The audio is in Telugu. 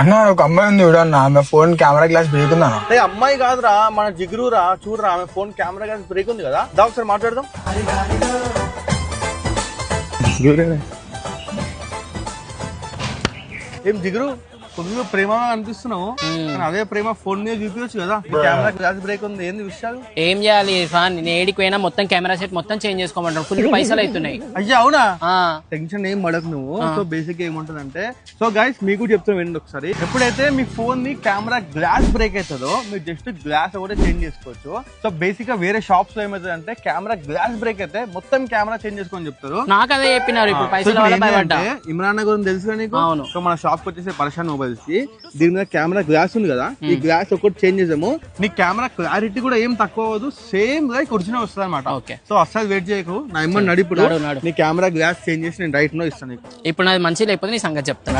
అన్న ఒక అమ్మాయి ఉంది చూడన్న, ఆమె ఫోన్ కెమెరా గ్లాస్ బ్రేక్ ఉందన్న. అమ్మాయి కాదురా, మన జిగురురా, చూడరా ఆమె ఫోన్ కెమెరా గ్లాస్ బ్రేక్ ఉంది కదా, దా ఒకసారి మాట్లాడదాం. ఏం జిగురు, కొద్దిగా ప్రేమగా అనిపిస్తున్నావు, అదే ప్రేమ ఫోన్ మీద చూపించచ్చు కదా. కెమెరా గ్లాస్ బ్రేక్ ఉంది, ఏంది విషయాలు? ఏం చేయాలి ఇర్ఫాన్, నేను ఏడికి పోయినా మొత్తం కెమెరా సెట్ మొత్తం చేంజ్ చేసుకోమంటాను, ఫుల్ పైసలు అవుతున్నాయి. అయ్యా అవునా, టెన్షన్ ఏం పడకు నువ్వు. సో బేసిక్ ఏముంటదంటే, సో గైస్ మీకు చెప్తాను వినండి ఒకసారి. ఎప్పుడైతే మీ ఫోన్ ని కెమెరా గ్లాస్ బ్రేక్ అవుతుందో మీరు జస్ట్ గ్లాస్ ఒకటే చేంజ్ చేసుకోవచ్చు. సో బేసిక్ గా వేరే షాప్స్ లో ఏమవుతుంది అంటే, కెమెరా గ్లాస్ బ్రేక్ అయితే మొత్తం కెమెరా చేంజ్ చేసుకొని చెప్తారు. నాకు అదే చెప్పినారు. ఇప్పుడు పైసలు ఇమ్రాన్ గురించి తెలుసు కదా నీకు. అవును. సో మన షాప్ కి వచ్చేసి పరేషాన్ మొబైల్స్ కి దీని మీద కెమెరా గ్లాస్ ఉంది కదా, ఈ గ్లాస్ ఒకటి చేంజ్ చేసాము, నీ కెమెరా క్లారిటీ కూడా ఏం తక్కువ అవ్వదు, సేమ్ లైక్ ఒరిజినల్ వస్తుంది అనమాట. సో అస్సలు వెయిట్ చేయకు, నా ఇమ్మని నడిపుడు నీ కెమెరా గ్లాస్ చేంజ్ చేసి నేను రైట్ నో ఇస్తాను. ఇప్పుడు నాది మంచి లేకపోతే నీ సంగతి చెప్తాను.